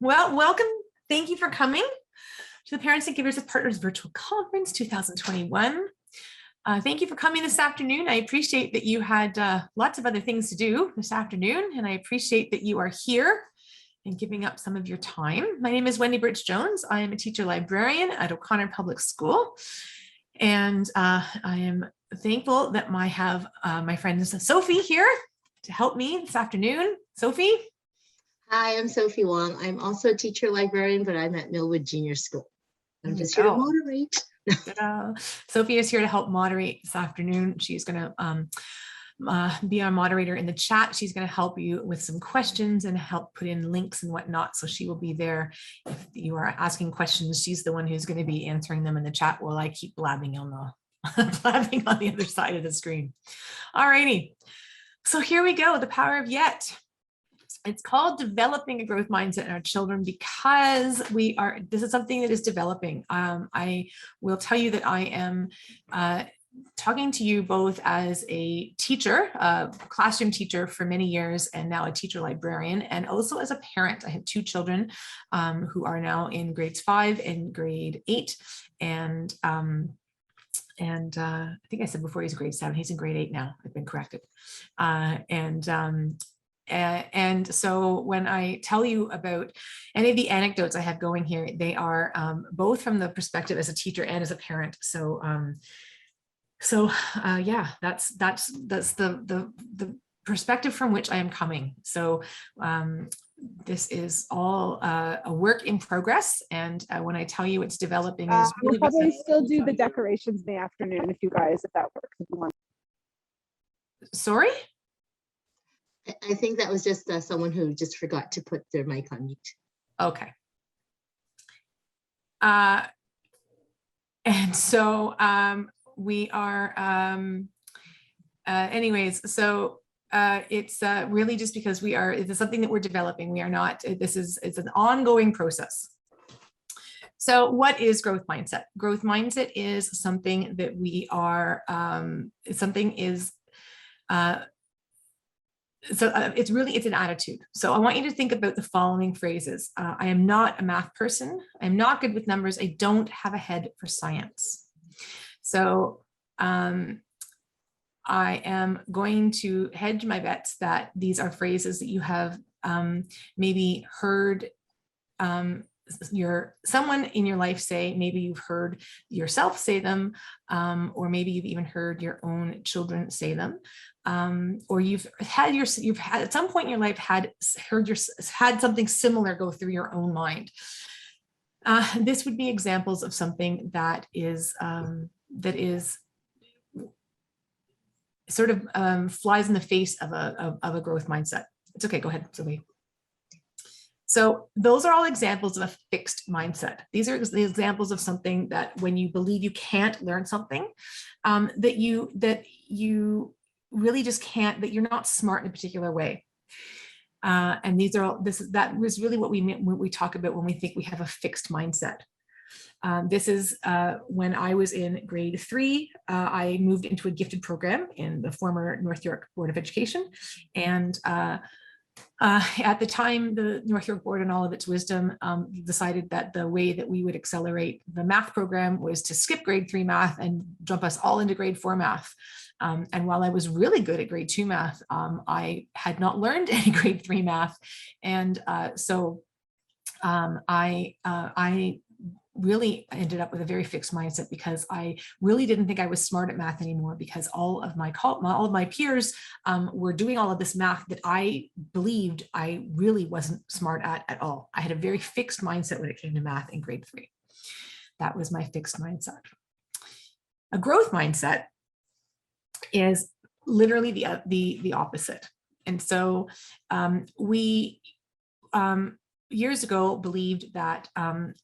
Well, welcome. Thank you for coming to the Parents and Givers of Partners Virtual Conference 2021. Thank you for coming this afternoon. I appreciate that you had lots of other things to do this afternoon, and I appreciate that you are here and giving up some of your time. My name is Wendy Birch-Jones. I am a teacher librarian at O'Connor Public School, and I am thankful that I have my friend Sophie here to help me this afternoon. Sophie? Hi, I'm Sophie Wong. I'm also a teacher librarian, but I'm at Millwood Junior School. I'm just here to moderate. Sophie is here to help moderate this afternoon. She's going to be our moderator in the chat. She's going to help you with some questions and help put in links and whatnot. So she will be there if you are asking questions. She's the one who's going to be answering them in the chat while I keep blabbing on blabbing on the other side of the screen. All righty. So here we go. The power of yet. It's called developing a growth mindset in our children because this is something that is developing. I will tell you that I am talking to you both as a teacher, a classroom teacher for many years, and now a teacher librarian, and also as a parent. I have two children who are now in grades 5 and grade 8. And I think I said before he's grade 7, he's in grade 8 now. I've been corrected. And so when I tell you about any of the anecdotes I have going here, they are both from the perspective as a teacher and as a parent. So yeah, that's the perspective from which I am coming. So this is all a work in progress. And when I tell you it's developing, is really we'll probably still do the decorations in the afternoon if that works. If you want. Sorry? I think that was just someone who just forgot to put their mic on mute. Okay. And so we are, anyways, so it's really just because it's something that we're developing. We are not, it's an ongoing process. So what is growth mindset? Growth mindset is something that we are, it's an attitude. So I want you to think about the following phrases. I am not a math person. I'm not good with numbers. I don't have a head for science. So I am going to hedge my bets that these are phrases that you have maybe heard someone in your life say. Maybe you've heard yourself say them, or maybe you've even heard your own children say them. Or you've had at some point in your life had something similar go through your own mind. This would be examples of something that is sort of flies in the face of a growth mindset. It's okay. Go ahead, Sylvie. So those are all examples of a fixed mindset. These are the examples of something that when you believe you can't learn something, that you really just can't, that you're not smart in a particular way. And that was really what we meant when we talk about when we think we have a fixed mindset. This is when I was in grade 3, I moved into a gifted program in the former North York Board of Education. And at the time, the North York Board, in all of its wisdom, decided that the way that we would accelerate the math program was to skip grade 3 math and jump us all into grade 4 math. And while I was really good at grade 2 math, I had not learned any grade 3 math. And so I really ended up with a very fixed mindset because I really didn't think I was smart at math anymore, because all of my peers were doing all of this math that I believed I really wasn't smart at all. I had a very fixed mindset when it came to math in grade 3. That was my fixed mindset. A growth mindset is literally the opposite. And so we years ago believed that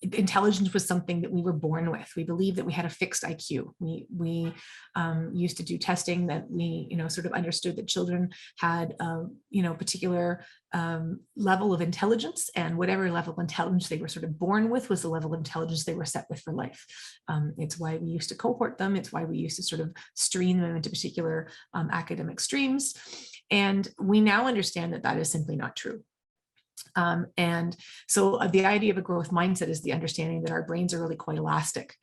intelligence was something that we were born with. We believed that we had a fixed IQ. We used to do testing that we sort of understood that children had particular level of intelligence, and whatever level of intelligence they were sort of born with was the level of intelligence they were set with for life. It's why we used to cohort them. It's why we used to sort of stream them into particular academic streams. And we now understand that that is simply not true. And so the idea of a growth mindset is the understanding that our brains are really quite elastic.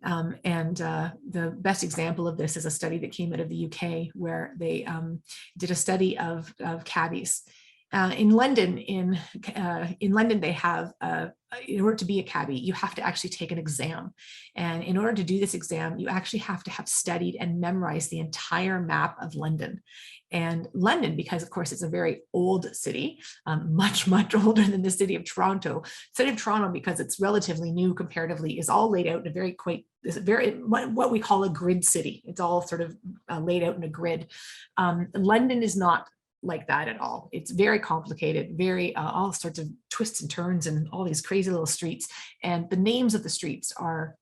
The best example of this is a study that came out of the UK, where they did a study of cabbies. In London, they have, in order to be a cabbie, you have to actually take an exam. And in order to do this exam, you actually have to have studied and memorized the entire map of London. And London, because of course it's a very old city, much, much older than the city of Toronto. City of Toronto, because it's relatively new comparatively, is all laid out in what we call a grid city. It's all sort of laid out in a grid. London is not like that at all. It's very complicated, very all sorts of twists and turns and all these crazy little streets. And the names of the streets are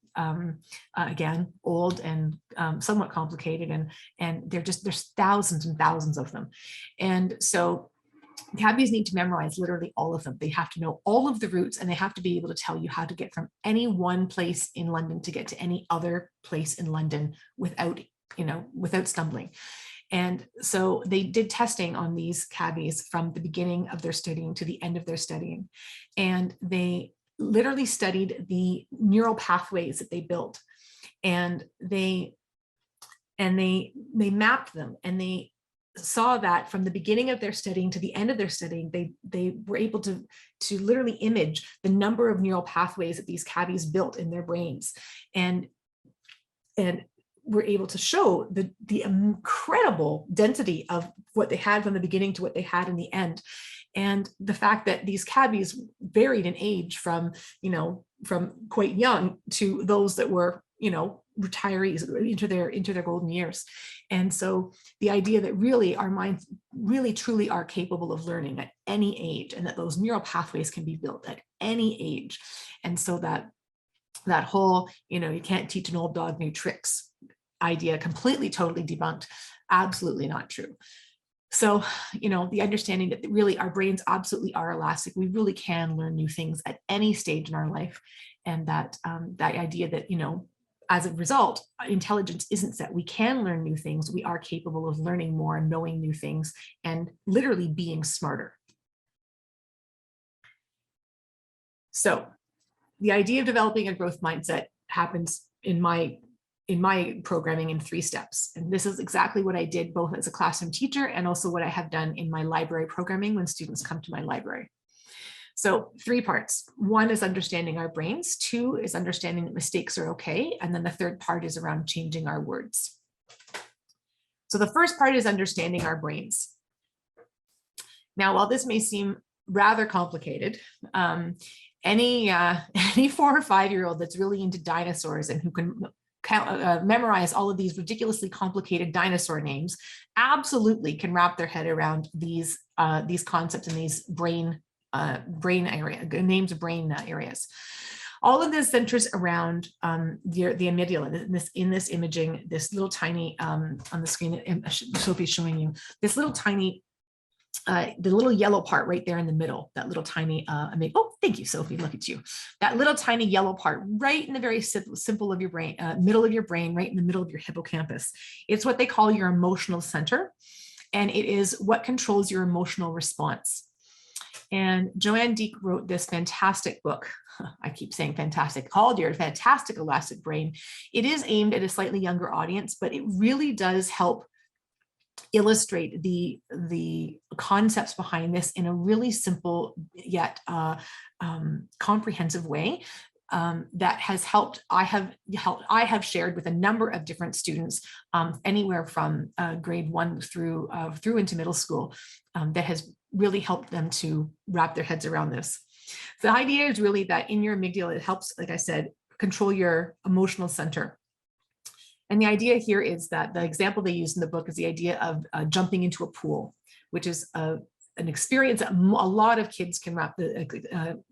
again old and somewhat complicated, and there's thousands and thousands of them. And so cabbies need to memorize literally all of them. They have to know all of the routes, and they have to be able to tell you how to get from any one place in London to get to any other place in London without stumbling. And so they did testing on these cabbies from the beginning of their studying to the end of their studying. And they literally studied the neural pathways that they built. And they mapped them, and they saw that from the beginning of their studying to the end of their studying, they were able to literally image the number of neural pathways that these cabbies built in their brains. And were able to show the incredible density of what they had from the beginning to what they had in the end. And the fact that these cabbies varied in age from quite young to those that were, retirees into their golden years. And so the idea that really our minds really truly are capable of learning at any age, and that those neural pathways can be built at any age. And so that whole, you can't teach an old dog new tricks idea, completely, totally debunked. Absolutely not true. So, the understanding that really our brains absolutely are elastic. We really can learn new things at any stage in our life. And that idea that, as a result, intelligence isn't set. We can learn new things. We are capable of learning more and knowing new things and literally being smarter. So the idea of developing a growth mindset happens in my programming in 3 steps. And this is exactly what I did both as a classroom teacher and also what I have done in my library programming when students come to my library. So 3 parts. 1 is understanding our brains. 2 is understanding that mistakes are okay. And then the 3rd part is around changing our words. So the first part is understanding our brains. Now, while this may seem rather complicated, any 4 or 5-year-old that's really into dinosaurs and who can memorize all of these ridiculously complicated dinosaur names absolutely can wrap their head around these concepts and these brain area names of brain areas. All of this centers around the amygdala. In this imaging, this little tiny on the screen, Sophie's showing you this little tiny. The little yellow part right there in the middle, that little tiny, oh, thank you, Sophie, look at you. That little tiny yellow part right in the very simple of your brain, middle of your brain, right in the middle of your hippocampus. It's what they call your emotional center. And it is what controls your emotional response. And Joanne Deek wrote this fantastic book. I keep saying fantastic, called Your Fantastic Elastic Brain. It is aimed at a slightly younger audience, but it really does help illustrate the concepts behind this in a really simple yet comprehensive way that has helped. I have shared with a number of different students, anywhere from grade 1 through into middle school, that has really helped them to wrap their heads around this. The idea is really that in your amygdala, it helps, like I said, control your emotional center. And the idea here is that the example they use in the book is the idea of jumping into a pool, which is an experience that a lot of kids can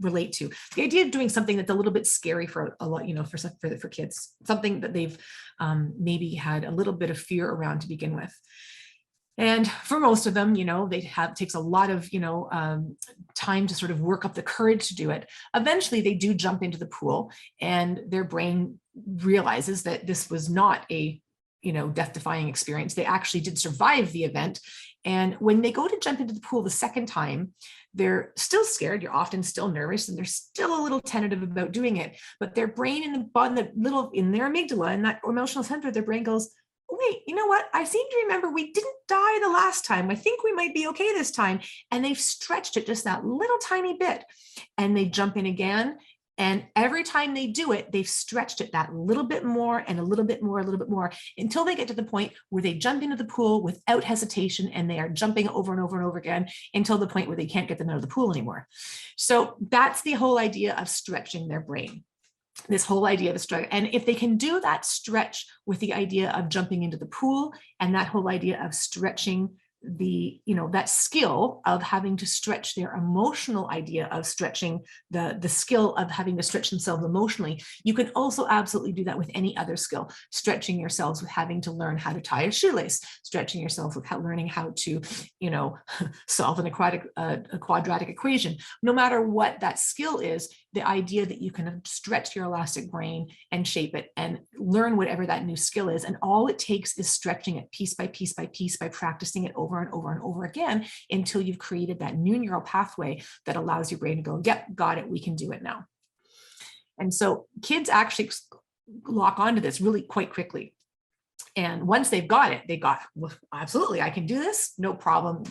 relate to. The idea of doing something that's a little bit scary for a lot, for kids, something that they've maybe had a little bit of fear around to begin with. And for most of them, takes a lot of, time to sort of work up the courage to do it. Eventually, they do jump into the pool, and their brain realizes that this was not a death-defying experience. They actually did survive the event. And when they go to jump into the pool the second time, they're still scared. You're often still nervous, and they're still a little tentative about doing it. But their brain in their amygdala, in that emotional center of their brain goes, wait, you know what? I seem to remember we didn't die the last time. I think we might be okay this time. And they've stretched it just that little tiny bit, and they jump in again. And every time they do it, they've stretched it that little bit more and a little bit more, until they get to the point where they jump into the pool without hesitation, and they are jumping over and over and over again until the point where they can't get them out of the pool anymore. So that's the whole idea of stretching their brain. This whole idea of a stretch. And if they can do that stretch with the idea of jumping into the pool, and that whole idea of stretching that skill of having to stretch their emotional idea of stretching the skill of having to stretch themselves emotionally, you can also absolutely do that with any other skill. Stretching yourselves with having to learn how to tie a shoelace, stretching yourself with learning how to, solve a quadratic equation. No matter what that skill is, the idea that you can stretch your elastic brain and shape it and learn whatever that new skill is. And all it takes is stretching it piece by piece by piece by practicing it over and over and over again until you've created that new neural pathway that allows your brain to go, yep, got it, we can do it now. And so kids actually lock onto this really quite quickly. And once they've got it, well, absolutely, I can do this, no problem.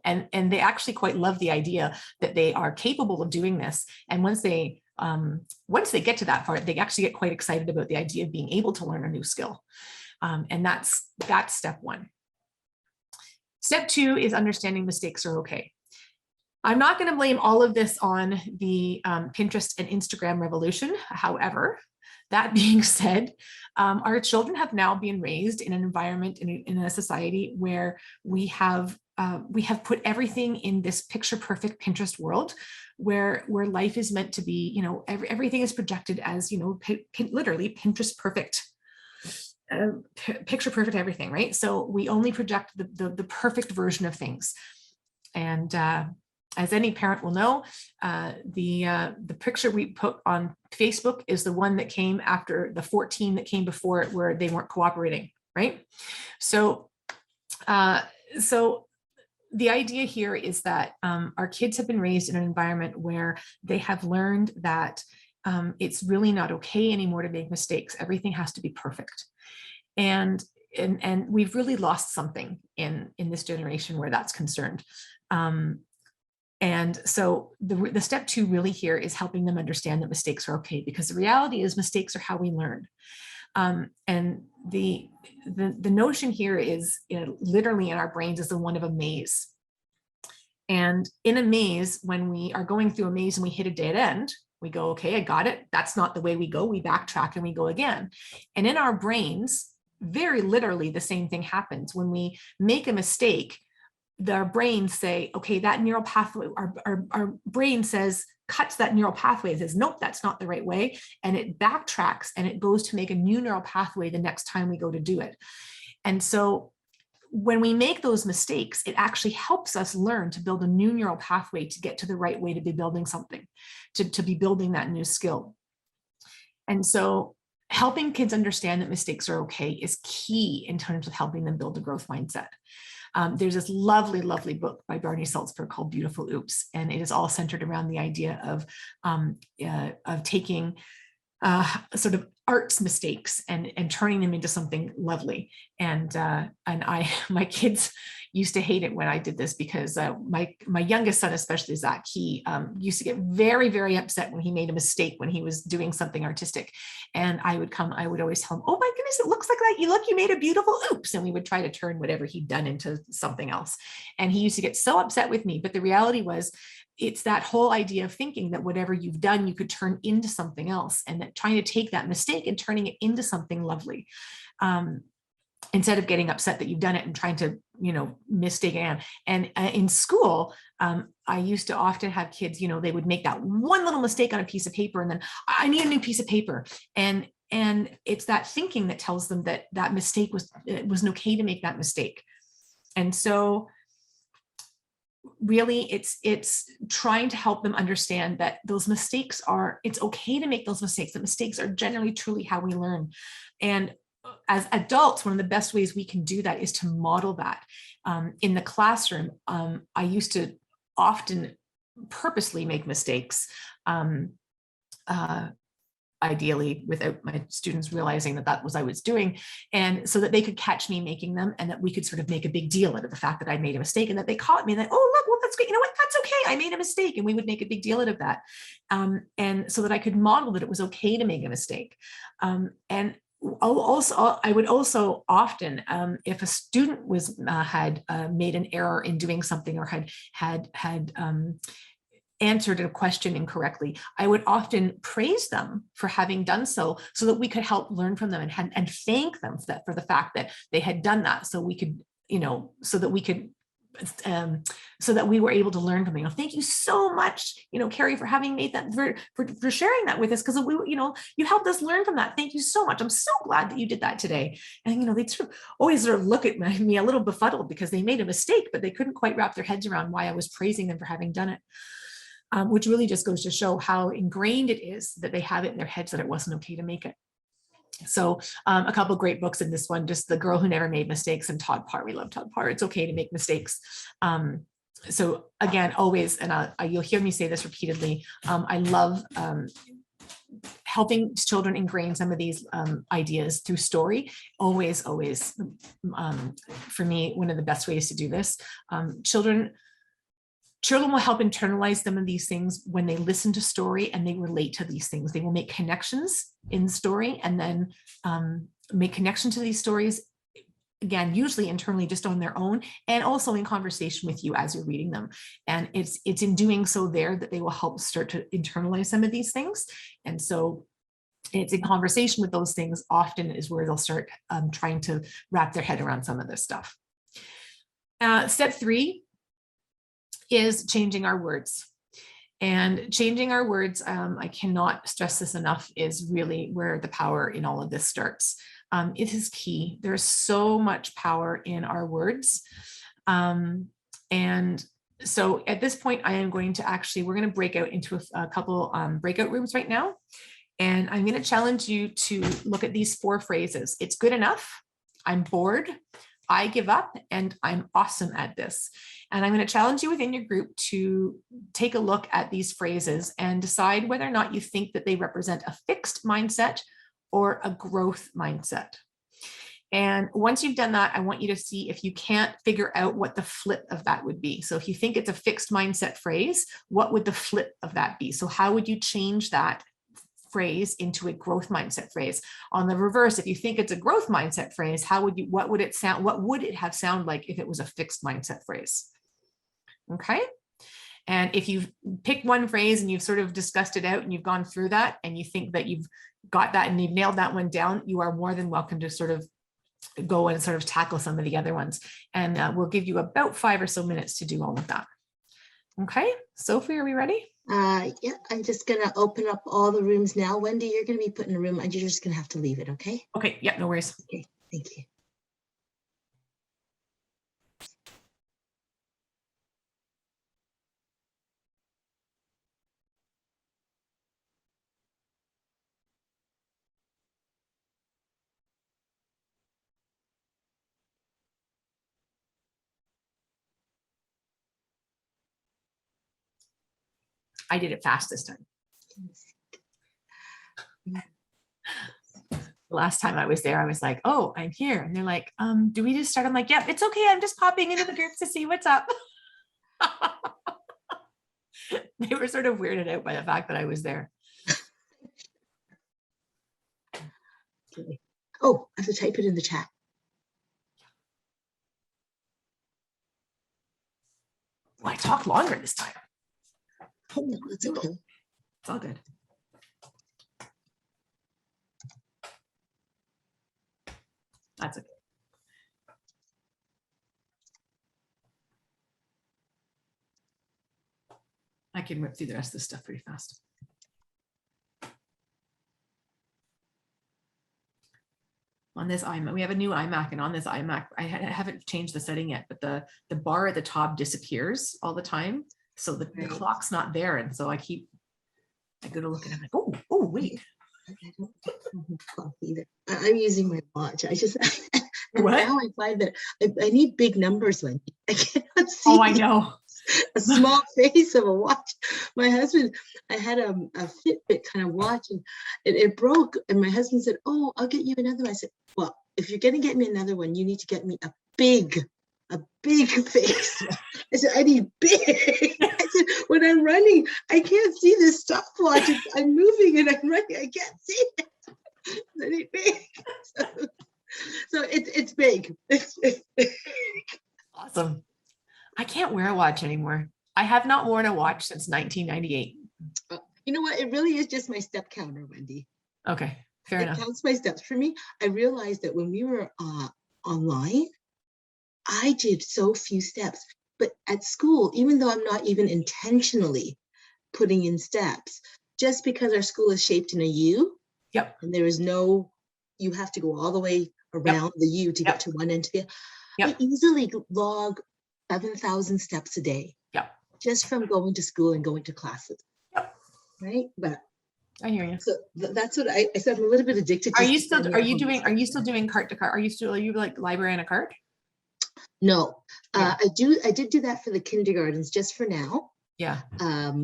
And they actually quite love the idea that they are capable of doing this. And once they get to that part, they actually get quite excited about the idea of being able to learn a new skill. And that's step one. Step two is understanding mistakes are okay. I'm not going to blame all of this on the Pinterest and Instagram revolution. However, that being said, our children have now been raised in an environment, in a society where we have put everything in this picture perfect Pinterest world, where life is meant to be, everything is projected as, literally Pinterest perfect, picture perfect everything, right? So we only project the perfect version of things. And as any parent will know, the picture we put on Facebook is the one that came after the 14 that came before it, where they weren't cooperating, right? So the idea here is that our kids have been raised in an environment where they have learned that it's really not okay anymore to make mistakes. Everything has to be perfect. And we've really lost something in this generation where that's concerned. And so the step two really here is helping them understand that mistakes are okay, because the reality is mistakes are how we learn. And the notion here is, literally in our brains is the one of a maze. And in a maze, when we are going through a maze and we hit a dead end, we go, okay, I got it. That's not the way we go. We backtrack and we go again. And in our brains, very literally the same thing happens. When we make a mistake, our brains say, okay, that neural pathway, our brain says, cuts that neural pathway and says, nope, that's not the right way. And it backtracks and it goes to make a new neural pathway the next time we go to do it. And so when we make those mistakes, it actually helps us learn to build a new neural pathway to get to the right way to be building something, to be building that new skill. And so helping kids understand that mistakes are okay is key in terms of helping them build a growth mindset. There's this lovely, lovely book by Barney Salzberg called Beautiful Oops, and it is all centered around the idea of taking sort of arts mistakes and turning them into something lovely. And my kids used to hate it when I did this, because my youngest son, especially Zach, he used to get very, very upset when he made a mistake when he was doing something artistic. And I would always tell him, oh my goodness, it looks like that. You made a beautiful oops. And we would try to turn whatever he'd done into something else. And he used to get so upset with me. But the reality was, it's that whole idea of thinking that whatever you've done, you could turn into something else, and that trying to take that mistake and turning it into something lovely. Instead of getting upset that you've done it and trying to, mistake it. And in school, I used to often have kids, they would make that one little mistake on a piece of paper, and then I need a new piece of paper. And it's that thinking that tells them that that mistake it was okay to make that mistake. And so really it's trying to help them understand that those mistakes it's okay to make those mistakes. That mistakes are generally truly how we learn. And as adults, one of the best ways we can do that is to model that. In the classroom, I used to often purposely make mistakes, ideally without my students realizing that that was I was doing, and so that they could catch me making them, and that we could sort of make a big deal out of the fact that I made a mistake, and that they caught me and that, oh look, well that's great, you know what, that's okay, I made a mistake, and we would make a big deal out of that, and so that I could model that it was okay to make a mistake. And I would also often, if a student was had made an error in doing something, or had answered a question incorrectly, I would often praise them for having done so, so that we could help learn from them, and thank them for the fact that they had done that, so we could, so that we could, so that we were able to learn from it. Thank you so much, Carrie, for having made that, for sharing that with us, because we, you helped us learn from that. Thank you so much. I'm so glad that you did that today. And they always look at me a little befuddled because they made a mistake, but they couldn't quite wrap their heads around why I was praising them for having done it. Which really just goes to show how ingrained it is that they have it in their heads that it wasn't okay to make it. So a couple of great books in this one, just The Girl Who Never Made Mistakes, and Todd Parr. We love Todd Parr. It's okay to make mistakes. So again, always, and you'll hear me say this repeatedly, I love helping children ingrain some of these ideas through story. Always, for me, one of the best ways to do this. Children will help internalize some of these things when they listen to story and they relate to these things. They will make connections in story, and then make connection to these stories, again, usually internally just on their own, and also in conversation with you as you're reading them. And it's in doing so there that they will help start to internalize some of these things. And so it's in conversation with those things often is where they'll start trying to wrap their head around some of this stuff. Step 3 is changing our words. And changing our words, I cannot stress this enough, is really where the power in all of this starts. It is key. There's so much power in our words. And so at this point, I am going to we're going to break out into a couple breakout rooms right now. And I'm going to challenge you to look at these 4 phrases. It's good enough, I'm bored, I give up, and I'm awesome at this. And I'm going to challenge you within your group to take a look at these phrases and decide whether or not you think that they represent a fixed mindset or a growth mindset. And once you've done that, I want you to see if you can't figure out what the flip of that would be. So if you think it's a fixed mindset phrase, what would the flip of that be? So how would you change that phrase into a growth mindset phrase? On the reverse, if you think it's a growth mindset phrase, what would it have sound like if it was a fixed mindset phrase? Okay. And if you've picked one phrase and you've sort of discussed it out and you've gone through that and you think that you've got that and you've nailed that one down, you are more than welcome to sort of go and sort of tackle some of the other ones. And we'll give you about 5 or so minutes to do all of that. Okay, Sophie, are we ready? Yeah, I'm just gonna open up all the rooms now. Wendy, you're gonna be put in a room and you're just gonna have to leave it, okay? Okay, yeah, no worries. Okay, thank you. I did it fast this time. The last time I was there, I was like, oh, I'm here. And they're like, do we just start? I'm like, yeah, it's okay. I'm just popping into the group to see what's up. They were sort of weirded out by the fact that I was there. Okay. Oh, I have to type it in the chat. Well, I talked longer this time. Oh, no, that's okay. It's all good. That's okay. I can whip through the rest of this stuff pretty fast. On this iMac, we have a new iMac, and on this iMac, I haven't changed the setting yet, but the bar at the top disappears all the time. So the clock's not there. And so I go to look at it, I'm like, oh, wait. I don't have clock either. I'm using my watch. I just and What? now I find that I need big numbers when I cannot see Oh, I know. a small face of a watch. My husband, I had a Fitbit kind of watch and it broke. And my husband said, "Oh, I'll get you another one." I said, "Well, if you're going to get me another one, you need to get me a big face." I said, "I need big." I said, "When I'm running, I can't see this stopwatch. I'm moving and I'm running. I can't see it. I need big." So it's big. It's big. Awesome. I can't wear a watch anymore. I have not worn a watch since 1998. You know what? It really is just my step counter, Wendy. Okay, fair It enough. counts my steps for me. I realized that when we were online, I did so few steps. But at school, even though I'm not even intentionally putting in steps, just because our school is shaped in a U, Yep. and there is no, you have to go all the way around the U to get to one end to the other. I Yep. easily log 7,000 steps a day Yep. just from going to school and going to classes. Yep. Right? But I hear you. so that's what I said. I'm a little bit addicted to. Are you still doing cart to cart? Are you like library in a cart? No, Yeah. I did do that for the kindergartens just for now. Yeah.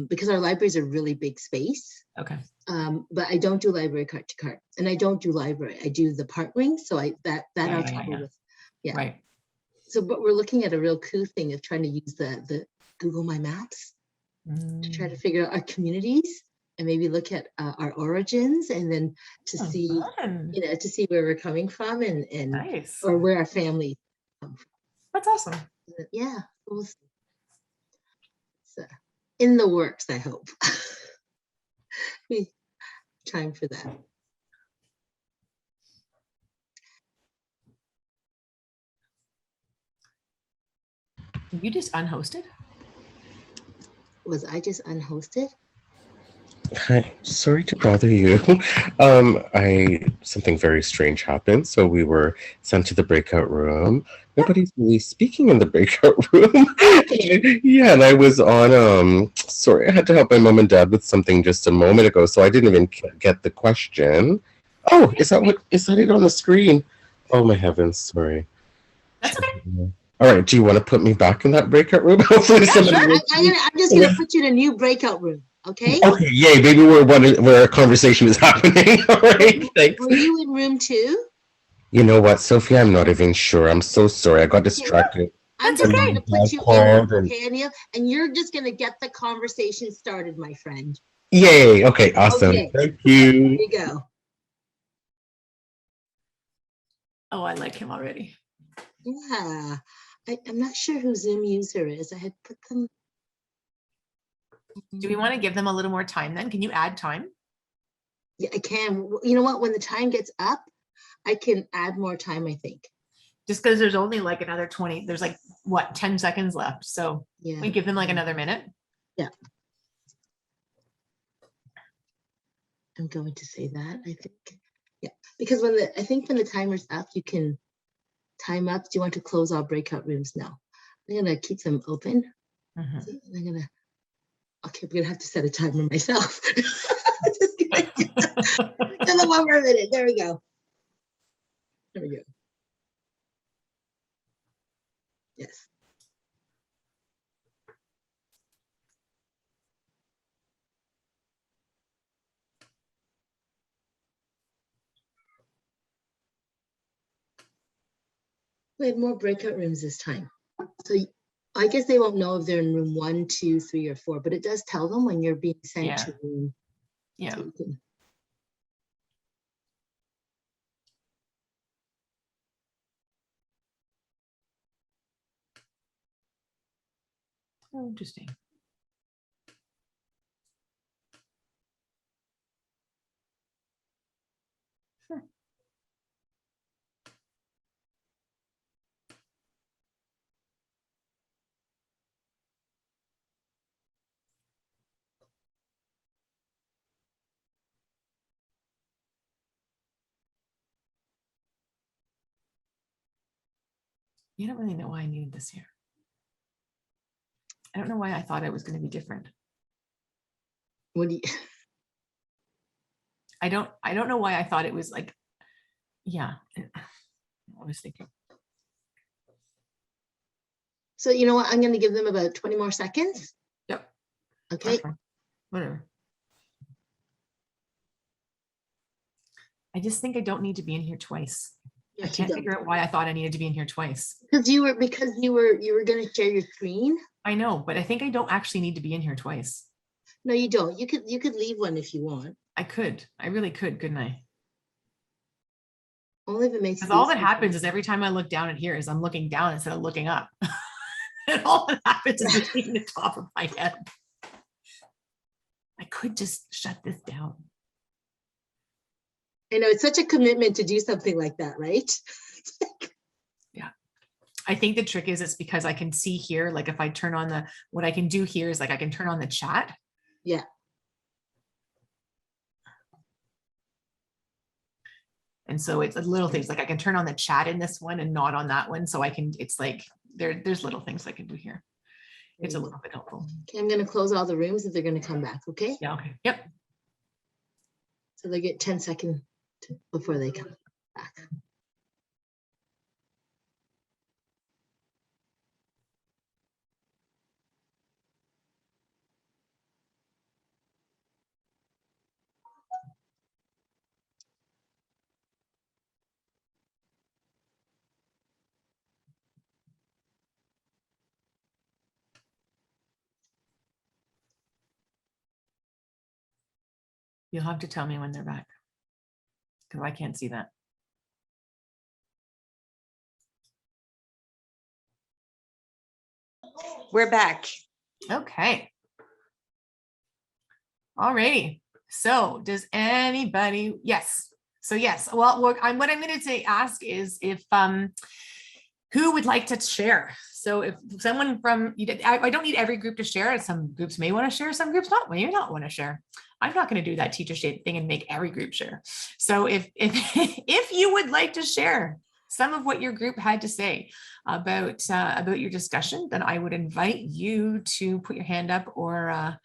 Because our libraries are really big space. Okay. But I don't do library cart to cart, and I don't do library. I do the partnering. So I'll trouble with. Yeah. Right. So, but we're looking at a real cool thing of trying to use the Google My Maps to try to figure out our communities and maybe look at our origins, and then to see, fun. to see where we're coming from and Nice. or where our family come from. That's awesome. Yeah, we'll see. So, in the works, I hope. Time for that. You just unhosted? Was I just unhosted? Hi, sorry to bother you. Something very strange happened. So we were sent to the breakout room. Nobody's really speaking in the breakout room. Yeah, and I was on. Sorry, I had to help my mom and dad with something just a moment ago, so I didn't even get the question. Oh, is that it on the screen? Oh my heavens, sorry. That's okay. All right, do you want to put me back in that breakout room? Hopefully somebody Sure. will- I'm just gonna put you in a new breakout room. Okay. Okay, yay, maybe where a conversation is happening. All right, thanks. Were you in room 2? You know what, Sophie? I'm not even sure. I'm so sorry. I got distracted. I'm That's just okay. gonna put you Called in, and- okay, Anil? And you're just gonna get the conversation started, my friend. Yay. Okay, awesome. Okay. Thank you. There you go. Oh, I like him already. Yeah. I'm not sure who Zoom user is. I had put them. Do we want to give them a little more time then? Can you add time? Yeah, I can. You know what? When the time gets up, I can add more time, I think. Just because there's only like another 20, there's like what, 10 seconds left. So Yeah. we give them like another minute. Yeah. I'm going to say that, I think. Yeah. Because I think when the timer's up, you can time up. Do you want to close all breakout rooms now? I'm gonna keep them open. Mhm. I'm gonna have to set a timer myself. Just kidding. Another 1 more minute. There we go. There we go. Yes. We had more breakout rooms this time. So I guess they won't know if they're in room 1, 2, 3, or 4, but it does tell them when you're being sent Yeah. to room. Yeah. So you can- Oh, interesting. Sure. You don't really know why I needed this here. I don't know why I thought it was going to be different. What do you? I don't know why I thought it was like, yeah. I was thinking. So you know what? I'm going to give them about 20 more seconds. Yep. Okay. Whatever. I just think I don't need to be in here twice. I Yes, you can't figure out why I thought I needed to be in here twice. Because you were going to share your screen. I know, but I think I don't actually need to be in here twice. No, you don't. You could leave one if you want. I could. I really could, couldn't I? Only if it makes. Because all that happens is every time I look down at here is I'm looking down instead of looking up. And all that happens is between the top of my head. I could just shut this down. I know it's such a commitment to do something like that, right? Yeah. I think the trick is it's because I can see here, like if I turn on what I can do here is like I can turn on the chat. Yeah. And so it's little things like I can turn on the chat in this one and not on that one. So I can, it's like, there's little things I can do here. It's a little bit helpful. Okay, I'm going to close all the rooms if they're going to come back, okay? Yeah, okay. Yep. So they get 10 seconds before they come back. You'll have to tell me when they're back because I can't see that. We're back. Okay. All righty. So does anybody, yes. So yes, well, what I'm going to say, ask is if, who would like to share? So if someone from, I don't need every group to share. Some groups may want to share, some groups may not want to share. I'm not going to do that teacher state thing and make every group share. So if you would like to share some of what your group had to say about your discussion, then I would invite you to put your hand up or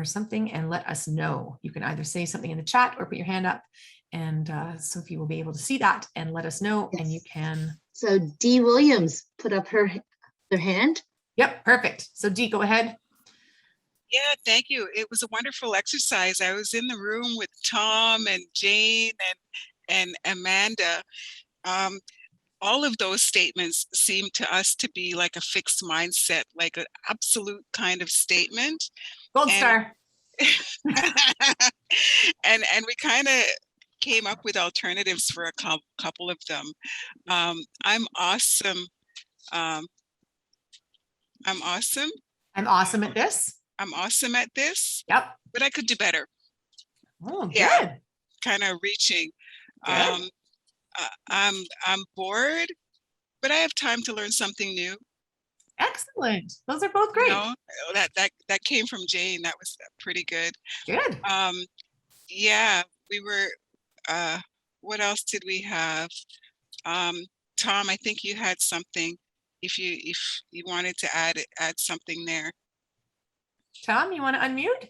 something and let us know. You can either say something in the chat or put your hand up, and Sophie will be able to see that and let us know. Yes. And you can. So Dee Williams put up their hand. Yep, perfect. So Dee, go ahead. Yeah, thank you. It was a wonderful exercise. I was in the room with Tom and Jane and Amanda. All of those statements seem to us to be like a fixed mindset, like an absolute kind of statement. Gold star. and we kind of came up with alternatives for a couple of them. I'm awesome. I'm awesome. I'm awesome at this. I'm awesome at this. Yep. But I could do better. Oh, good. Yeah, kind of reaching. I'm bored, but I have time to learn something new. Excellent. Those are both great. You know, that came from Jane. That was pretty good. Good. Yeah, we were. What else did we have? Tom, I think you had something. If you wanted to add something there. Tom, you want to unmute?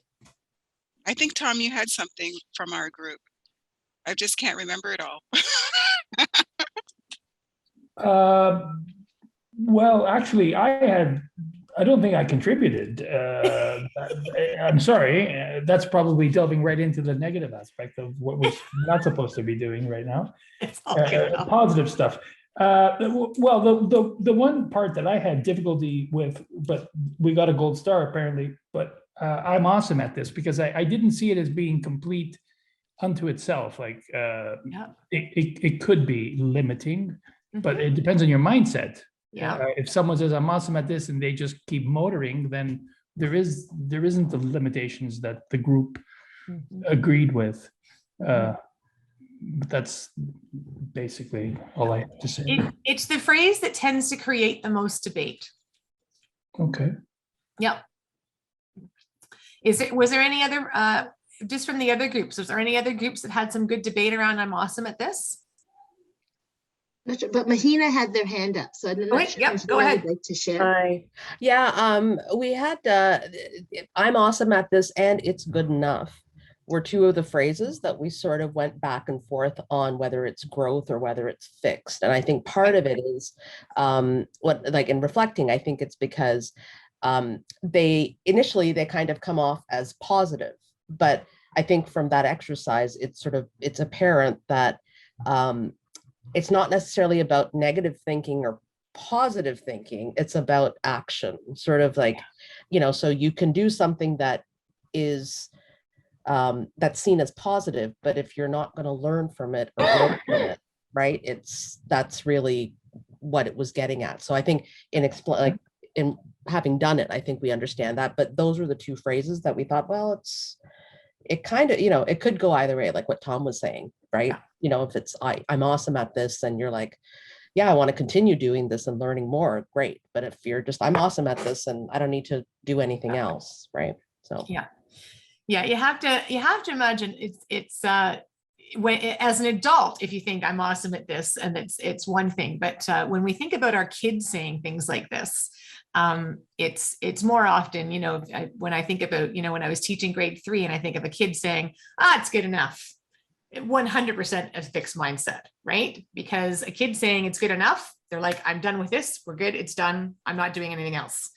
I think, Tom, you had something from our group. I just can't remember it all. Well, actually, I don't think I contributed. I'm sorry. That's probably delving right into the negative aspect of what we're not supposed to be doing right now. It's all good. Positive stuff. Well, the one part that I had difficulty with, but we got a gold star apparently, but I'm awesome at this because I didn't see it as being complete unto itself. Like it could be limiting, but it depends on your mindset. Yeah. If someone says I'm awesome at this and they just keep motoring, then there isn't the limitations that the group agreed with. But that's basically all I have to say. It's the phrase that tends to create the most debate. Okay. Yep. Was there any other, just from the other groups, was there any other groups that had some good debate around I'm awesome at this? But Mahina had their hand up, so I'm not sure if go ahead. would like to share. Hi. Yeah, we had I'm awesome at this and it's good enough. were two of the phrases that we sort of went back and forth on, whether it's growth or whether it's fixed. And I think part of it is what, like in reflecting, I think it's because they kind of come off as positive, but I think from that exercise, it's apparent that it's not necessarily about negative thinking or positive thinking. It's about action, sort of like, so you can do something that is that's seen as positive, but if you're not going to learn from it or grow from it, right, that's really what it was getting at. So I think in having done it, I think we understand that, but those were the two phrases that we thought, well, it kind of, it could go either way, like what Tom was saying, right? If it's I'm awesome at this, and you're like, yeah, I want to continue doing this and learning more, great. But if you're just, I'm awesome at this and I don't need to do anything else, right? So yeah, you have to imagine it's when, as an adult, if you think I'm awesome at this, and it's one thing, but when we think about our kids saying things like this, it's more often, when I think about, when I was teaching grade 3 and I think of a kid saying, it's good enough, 100% a fixed mindset, right? Because a kid saying it's good enough, they're like, I'm done with this, we're good, it's done, I'm not doing anything else.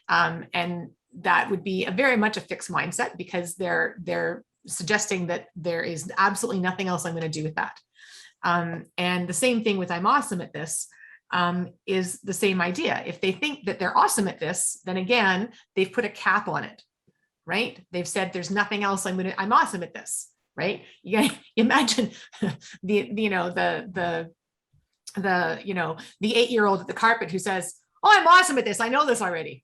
And that would be very much a fixed mindset, because they're suggesting that there is absolutely nothing else I'm going to do with that. And the same thing with I'm awesome at this is the same idea. If they think that they're awesome at this, then again, they've put a cap on it, right? They've said there's nothing else I'm awesome at this, right? You imagine the 8-year-old at the carpet who says, oh, I'm awesome at this, I know this already.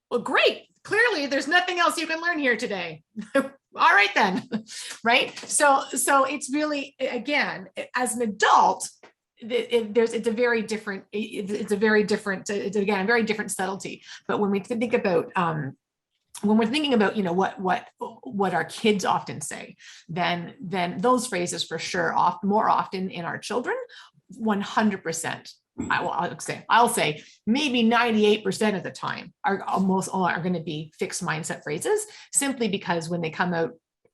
Well, great. Clearly, there's nothing else you can learn here today. All right, then. Right. So it's really, again, as an adult, it's a very different subtlety. But when we think about, when we're thinking about, what our kids often say, then those phrases for sure, more often in our children, 100%. I'll say maybe 98% of the time are going to be fixed mindset phrases, simply because when they come out,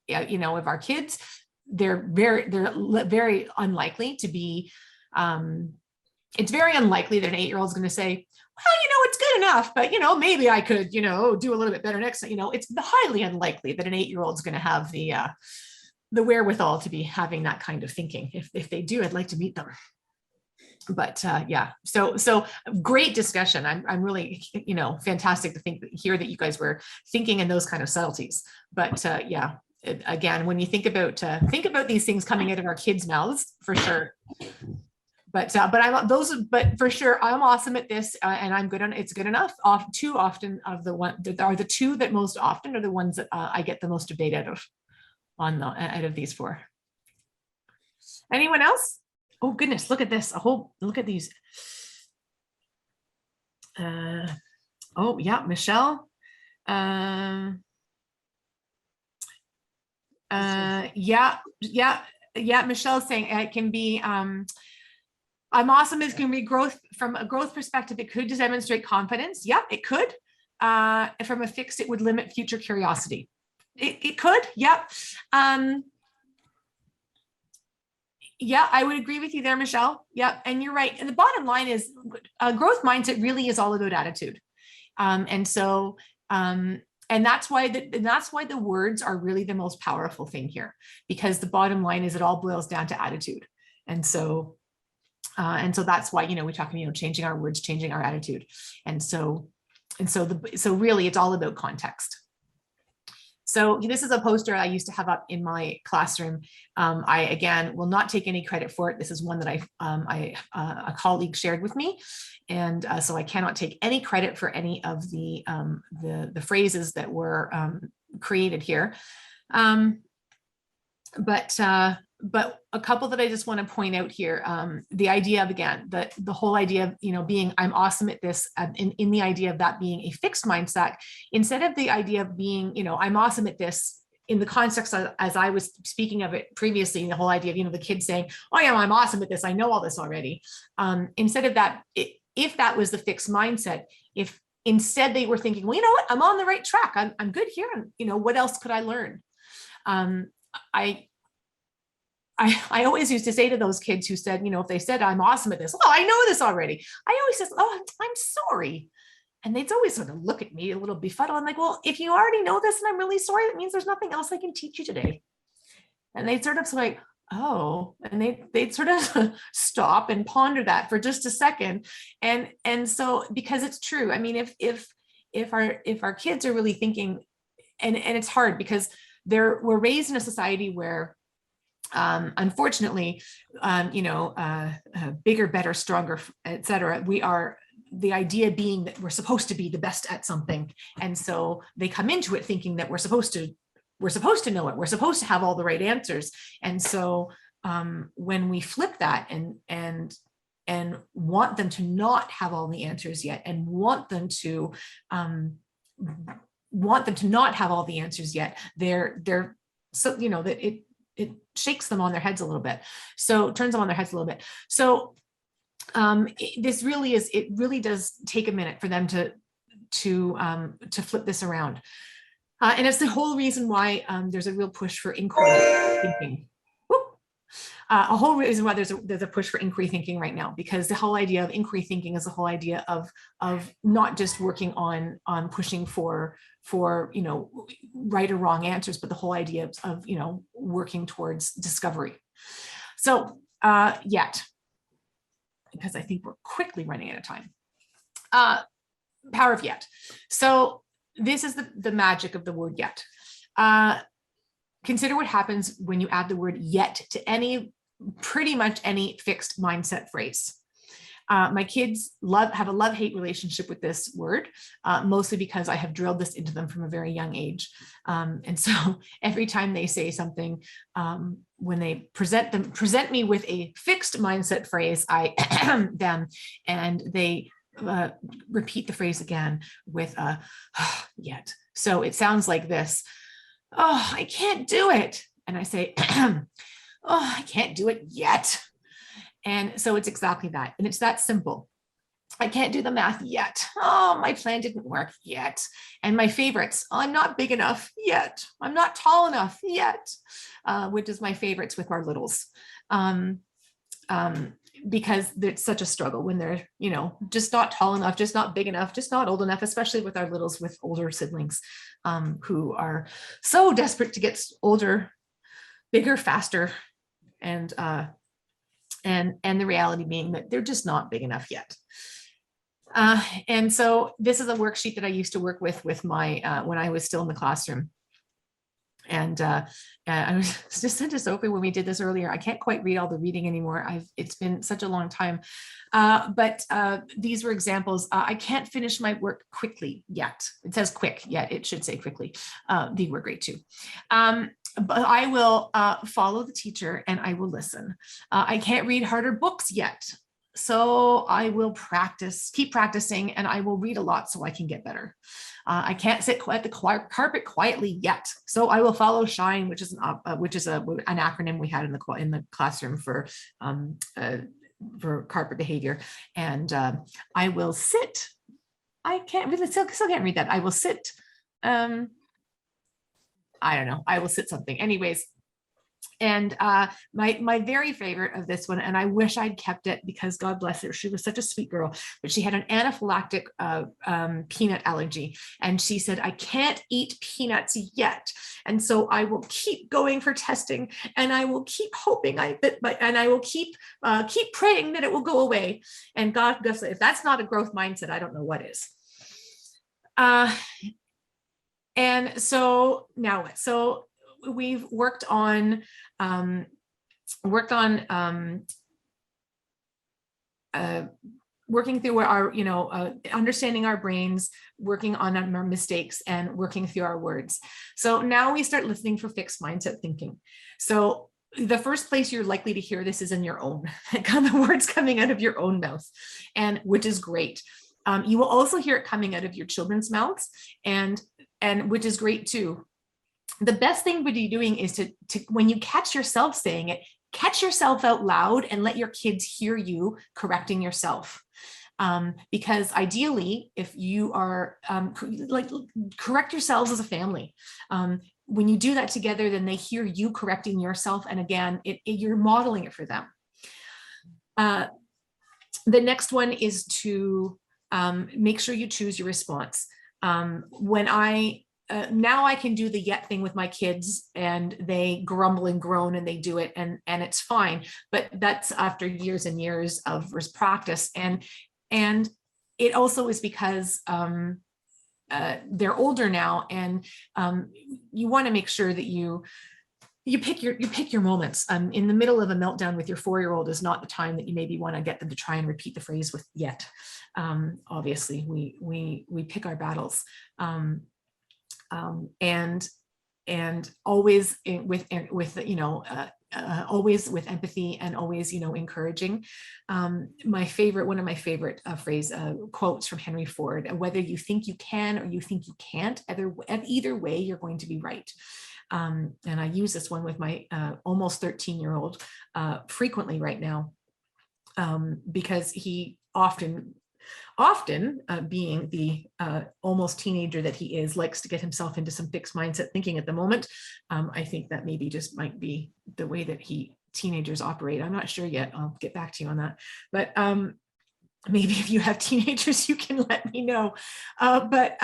of our kids, they're very unlikely to be. It's very unlikely that an 8-year-old is going to say, well, it's good enough, but maybe I could, do a little bit better next time. It's highly unlikely that an 8-year-old is going to have the wherewithal to be having that kind of thinking. If they do, I'd like to meet them. But so great discussion. I'm really, fantastic to hear that you guys were thinking in those kind of subtleties. But again, when you think about these things coming out of our kids' mouths, for sure. But for sure, I'm awesome at this, and I'm good on it's good enough. Too often of the two that most often are the ones that I get the most debate out of these 4. Anyone else? Oh goodness, look at this. Look at these. Oh yeah, Michelle. Michelle's saying it can be, I'm awesome is can be growth from a growth perspective. It could demonstrate confidence. Yeah, it could. From a fixed, it would limit future curiosity. It could, yeah. Yeah, I would agree with you there, Michelle. Yeah, and you're right. And the bottom line is growth mindset really is all about attitude. And that's why the words are really the most powerful thing here, because the bottom line is it all boils down to attitude. And so that's why, we talk, changing our words, changing our attitude. So really it's all about context. So this is a poster I used to have up in my classroom. I, again, will not take any credit for it. This is one that a colleague shared with me. And so I cannot take any credit for any of the phrases that were created here. But a couple that I just want to point out here, the idea of, again, the whole idea of, being I'm awesome at this, in the idea of that being a fixed mindset, instead of the idea of being, I'm awesome at this in the context of, as I was speaking of it previously, the whole idea of, the kid saying, oh yeah, I'm awesome at this, I know all this already. Instead of that, if that was the fixed mindset, if instead they were thinking, well, you know what, I'm on the right track, I'm good here, and what else could I learn? I always used to say to those kids who said, if they said I'm awesome at this, well, I know this already. I always said, oh, I'm sorry. And they'd always sort of look at me a little befuddled. I'm like, well, if you already know this and I'm really sorry, that means there's nothing else I can teach you today. And they'd sort of like, oh, and they'd sort of stop and ponder that for just a second. And so, because it's true. I mean, if our kids are really thinking, and it's hard because we're raised in a society where unfortunately, bigger, better, stronger, etc. The idea being that we're supposed to be the best at something. And so they come into it thinking that we're supposed to know it. We're supposed to have all the right answers. And so when we flip that and want them to not have all the answers yet, and want them to not have all the answers yet, they're so, that it shakes them on their heads a little bit. So turns them on their heads a little bit. So it really does take a minute for them to flip this around. And it's the whole reason why there's a real push for inquiry thinking. A whole reason why there's a push for inquiry thinking right now, because the whole idea of inquiry thinking is the whole idea of not just working on pushing for right or wrong answers, but the whole idea of working towards discovery. So yet, because I think we're quickly running out of time. Power of yet. So this is the magic of the word yet. Consider what happens when you add the word yet to pretty much any fixed mindset phrase. My kids have a love-hate relationship with this word, mostly because I have drilled this into them from a very young age. And so every time they say something, when they present me with a fixed mindset phrase, I them, and they repeat the phrase again with a yet. So it sounds like this: oh, I can't do it. And I say, oh, I can't do it yet. And so it's exactly that. And it's that simple. I can't do the math yet. Oh, my plan didn't work yet. And my favorites: I'm not big enough yet. I'm not tall enough yet, which is my favorites with our littles. Because it's such a struggle when they're, just not tall enough, just not big enough, just not old enough, especially with our littles with older siblings who are so desperate to get older, bigger, faster, and the reality being that they're just not big enough yet. And so this is a worksheet that I used to work with my when I was still in the classroom. And I was just said to Sophie when we did this earlier, I can't quite read all the reading anymore. It's been such a long time. But these were examples. I can't finish my work quickly yet. It says quick yet. It should say quickly. They were great too. But I will follow the teacher and I will listen. I can't read harder books yet. So I will keep practicing, and I will read a lot so I can get better. I can't sit at the carpet quietly yet. So I will follow SHINE, which is an acronym we had in the classroom for carpet behavior. And I will sit. I can't really still can't read that. I will sit. I don't know. I will sit something. Anyways. And my very favorite of this one, and I wish I'd kept it because God bless her, she was such a sweet girl, but she had an anaphylactic peanut allergy. And she said, I can't eat peanuts yet. And so I will keep going for testing, and I will keep hoping and I will keep praying that it will go away. And God bless it. If that's not a growth mindset, I don't know what is. And so now, we've worked on working through our, understanding our brains, working on our mistakes, and working through our words. So now we start listening for fixed mindset thinking. So the first place you're likely to hear this is in your own, kind of words coming out of your own mouth, and which is great. You will also hear it coming out of your children's mouths, and which is great too. The best thing to be doing is to when you catch yourself saying it, catch yourself out loud and let your kids hear you correcting yourself. Because ideally, if you are correct yourselves as a family, when you do that together, then they hear you correcting yourself. And again, you're modeling it for them. The next one is to make sure you choose your response. When now I can do the yet thing with my kids, and they grumble and groan and they do it, and it's fine. But that's after years and years of practice. And it also is because they're older now, and you want to make sure that you pick your moments. In the middle of a meltdown with your 4-year-old is not the time that you maybe want to get them to try and repeat the phrase with yet. Obviously, we pick our battles, and always with always with empathy, and always encouraging. One of my favorite quotes from Henry Ford: "Whether you think you can or you think you can't, either way, you're going to be right." And I use this one with my almost 13-year-old frequently right now, because he often being the almost teenager that he is, likes to get himself into some fixed mindset thinking at the moment. I think that maybe just might be the way that teenagers operate. I'm not sure yet. I'll get back to you on that. But maybe if you have teenagers, you can let me know. But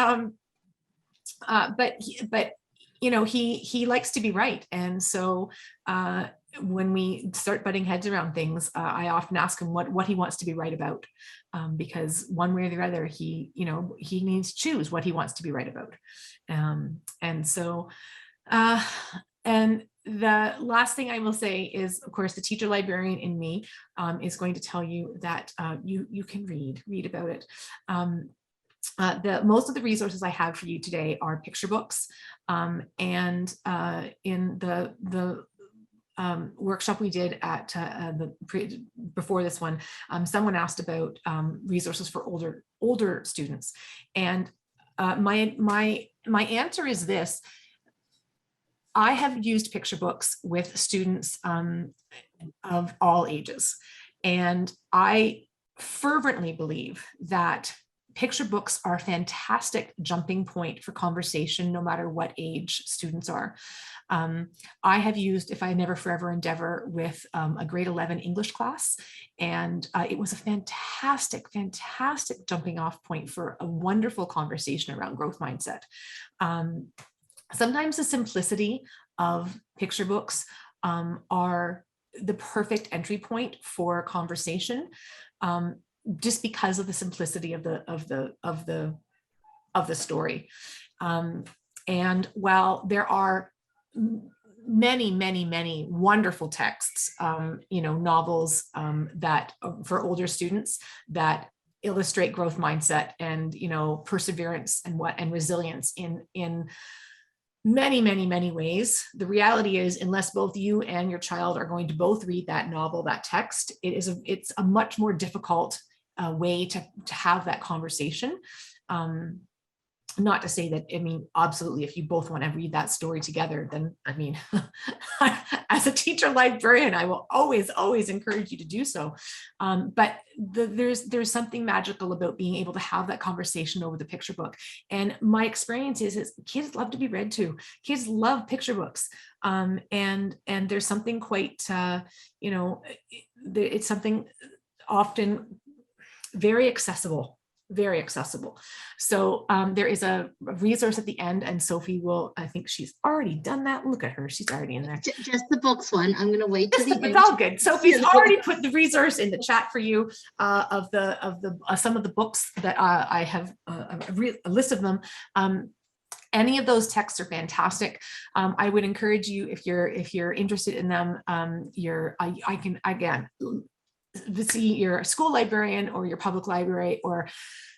he likes to be right. And so when we start butting heads around things, I often ask him what he wants to be right about, because one way or the other, he needs to choose what he wants to be right about. And so, and the last thing I will say is, of course, the teacher librarian in me is going to tell you that you can read about it. Most of the resources I have for you today are picture books, and in the workshop we did at before this one, someone asked about resources for older students, and my answer is this: I have used picture books with students of all ages, and I fervently believe that picture books are a fantastic jumping point for conversation, no matter what age students are. I have used If I Never Forever Endeavor with a grade 11 English class, and it was a fantastic jumping off point for a wonderful conversation around growth mindset. Sometimes the simplicity of picture books are the perfect entry point for conversation, just because of the simplicity of the story. And while there are many wonderful texts, novels that for older students that illustrate growth mindset and perseverance and resilience in many ways, the reality is, unless both you and your child are going to both read that novel, that text, it's a much more difficult way to have that conversation. Not to say that, absolutely, if you both want to read that story together, then, as a teacher librarian, I will always encourage you to do so. But there's something magical about being able to have that conversation over the picture book. And my experience is kids love to be read to. Kids love picture books. And there's something quite, it's something often very accessible. So there is a resource at the end, and Sophie I think she's already done that. Look at her, she's already in there. Just the books one. I'm going to wait till the end. It's all good. Sophie's already put the resource in the chat for you of some of the books that I have a list of them. Any of those texts are fantastic. I would encourage you, if you're interested in them, I can again see your school librarian or your public library, or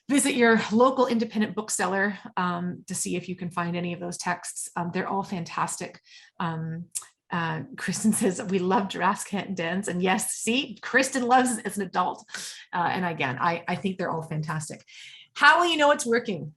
visit your local independent bookseller to see if you can find any of those texts. They're all fantastic. Kristen says, we love Jurassic Dens. And yes, see, Kristen loves it as an adult. And again, I think they're all fantastic. How will you know it's working?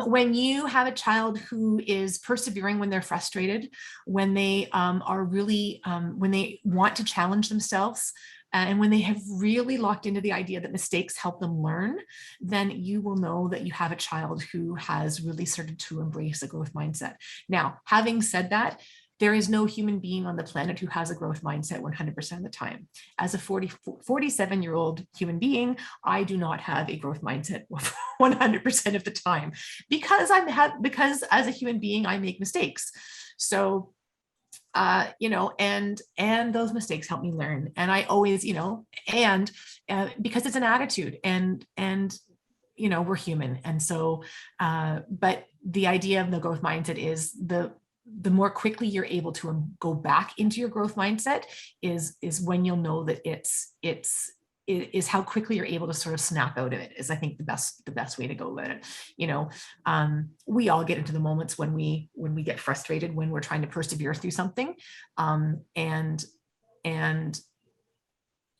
When you have a child who is persevering when they're frustrated, when they are really, when they want to challenge themselves, And when they have really locked into the idea that mistakes help them learn, then you will know that you have a child who has really started to embrace a growth mindset. Now, having said that, there is no human being on the planet who has a growth mindset 100% of the time. As a 47-year-old human being, I do not have a growth mindset 100% of the time because because as a human being, I make mistakes. So, you know, and those mistakes help me learn. And I always, you know, and because it's an attitude, and you know, we're human. And so, but the idea of the growth mindset is the more quickly you're able to go back into your growth mindset is when you'll know that it is how quickly you're able to sort of snap out of it is, I think, the best way to go about it. You know, we all get into the moments when we get frustrated, when we're trying to persevere through something. And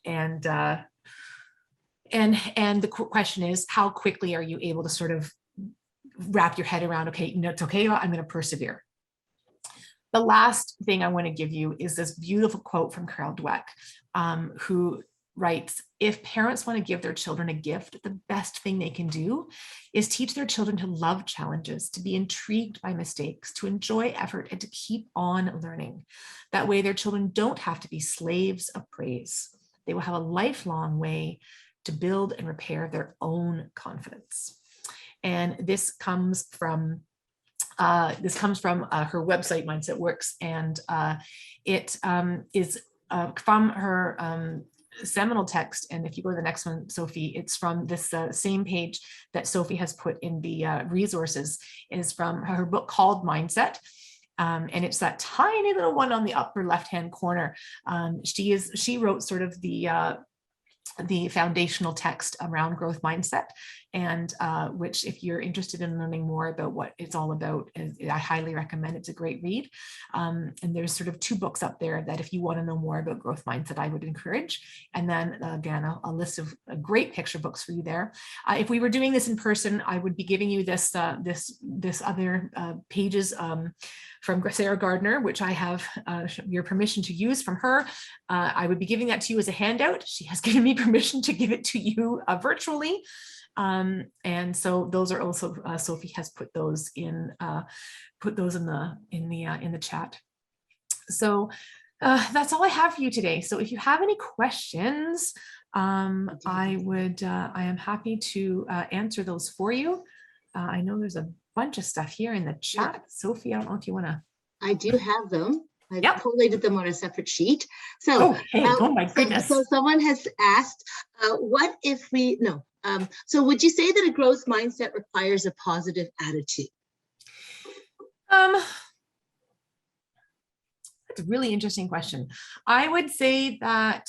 the question is, how quickly are you able to sort of wrap your head around, okay, no, it's okay, I'm going to persevere. The last thing I want to give you is this beautiful quote from Carol Dweck, who writes, if parents want to give their children a gift, the best thing they can do is teach their children to love challenges, to be intrigued by mistakes, to enjoy effort, and to keep on learning. That way, their children don't have to be slaves of praise. They will have a lifelong way to build and repair their own confidence. And this comes from her website, Mindset Works, and it is from her seminal text. And if you go to the next one, Sophie, it's from this same page that Sophie has put in the resources, is from her book called Mindset. And it's that tiny little one on the upper left-hand corner. She wrote sort of the foundational text around growth mindset, and which, if you're interested in learning more about what it's all about, I highly recommend. It's a great read. And there's sort of 2 books up there that if you want to know more about growth mindset, I would encourage. And then again, a list of great picture books for you there. If we were doing this in person, I would be giving you this other pages from Sarah Gardner, which I have your permission to use from her. I would be giving that to you as a handout. She has given me permission to give it to you virtually. And so those are also, Sophie has put those in the chat. So that's all I have for you today. So if you have any questions, I am happy to answer those for you. I know there's a bunch of stuff here in the chat. Yeah. Sophie, I don't know if you want to. I do have them. I've collated them on a separate sheet. So, oh my goodness. So someone has asked, what if we, so would you say that a growth mindset requires a positive attitude? That's a really interesting question. I would say that,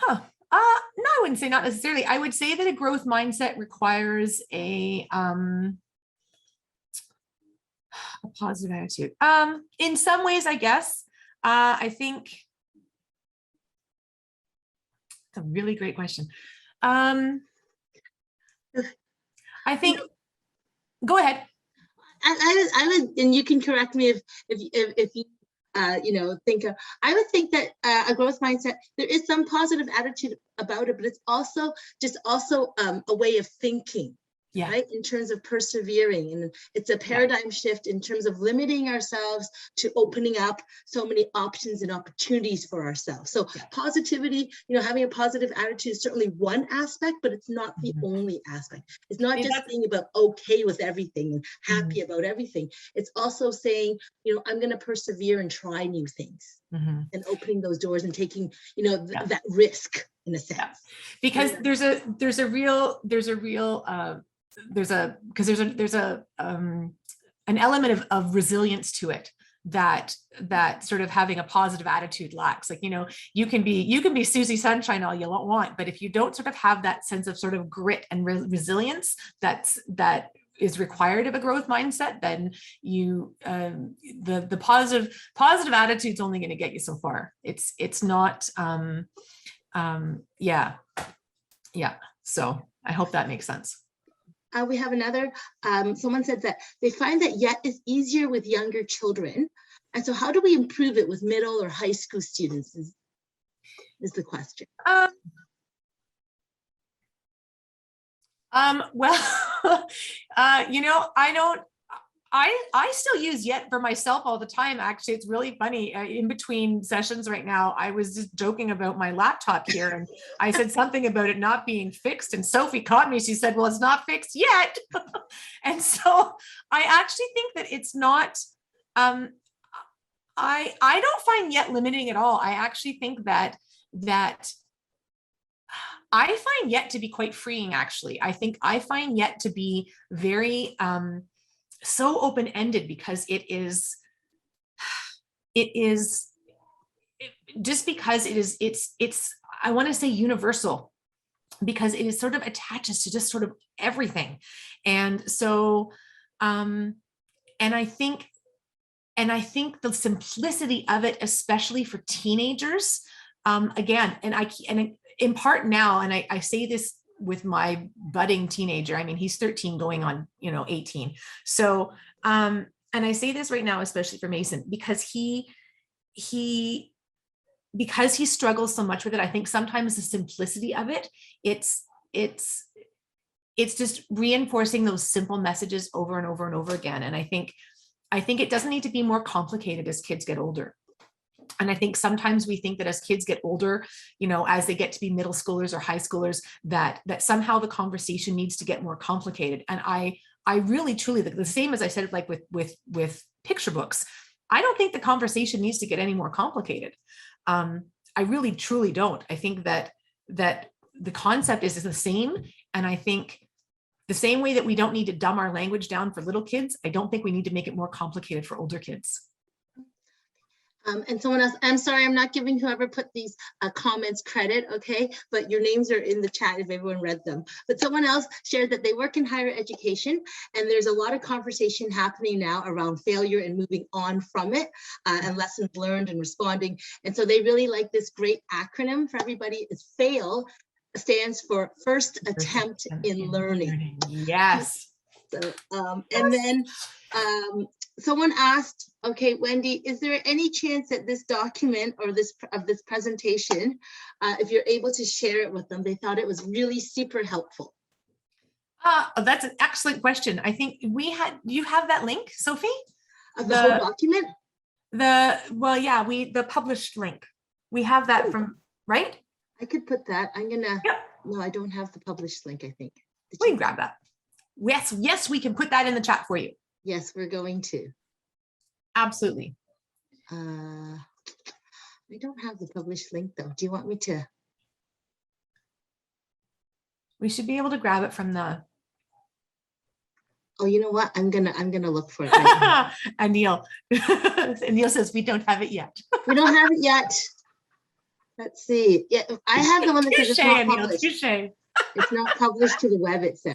no, I wouldn't say not necessarily. I would say that a growth mindset requires a positive attitude. In some ways, I guess. I think it's a really great question. I think, go ahead. I would, and you can correct me if you think of, I would think that a growth mindset, there is some positive attitude about it, but it's also a way of thinking. Yeah. Right, in terms of persevering, and it's a paradigm shift in terms of limiting ourselves to opening up so many options and opportunities for ourselves. So positivity, having a positive attitude is certainly one aspect, but it's not the only aspect. It's not just being about okay with everything and happy about everything. It's also saying, I'm going to persevere and try new things, and opening those doors and taking, that risk in a sense. Yeah. Because there's an element of resilience to it that sort of having a positive attitude lacks. Like, you can be Susie Sunshine all you want, but if you don't sort of have that sense of sort of grit and resilience that is required of a growth mindset, then the positive attitude is only going to get you so far. It's not so I hope that makes sense. We have another, someone said that they find that yet is easier with younger children. And so how do we improve it with middle or high school students? is the question. Well, I still use yet for myself all the time. Actually, it's really funny. In between sessions right now, I was just joking about my laptop here, and I said something about it not being fixed, and Sophie caught me. She said, well, it's not fixed yet. And so I actually think that it's not, I don't find yet limiting at all. I actually think that I find yet to be quite freeing, actually. I find yet to be very, so open-ended, because it's I want to say universal, because it is sort of attaches to just sort of everything. And so and I think the simplicity of it, especially for teenagers, again, and in part now, and I say this with my budding teenager. I mean, he's 13 going on, 18. So, and I say this right now, especially for Mason, because he struggles so much with it. I think sometimes the simplicity of it, it's just reinforcing those simple messages over and over and over again. And I think it doesn't need to be more complicated as kids get older. And I think sometimes we think that as kids get older, as they get to be middle schoolers or high schoolers, that somehow the conversation needs to get more complicated. And I really, truly, the same as I said, like with picture books, I don't think the conversation needs to get any more complicated. I really, truly don't. I think that the concept is the same. And I think the same way that we don't need to dumb our language down for little kids, I don't think we need to make it more complicated for older kids. And someone else, I'm sorry, I'm not giving whoever put these comments credit, okay? But your names are in the chat if everyone read them. But someone else shared that they work in higher education, and there's a lot of conversation happening now around failure and moving on from it, and lessons learned and responding. And so they really like this great acronym for everybody. Is FAIL stands for First Attempt in Learning. Yes. So, and then someone asked, okay, Wendy, is there any chance that this document or this presentation, if you're able to share it with them? They thought it was really super helpful. That's an excellent question. I think you have that link, Sophie? Of the whole document? The published link. We have that from, right? I could put that. No, I don't have the published link, I think. We can grab that. Yes, we can put that in the chat for you. Yes, we're going to. Absolutely. I don't have the published link though. Do you want me to? We should be able to grab it from the. Oh, you know what? I'm gonna look for it. Right and Neil says we don't have it yet. We don't have it yet. Let's see. Yeah, I have the one that says it's not published. It's not published to the web, it says.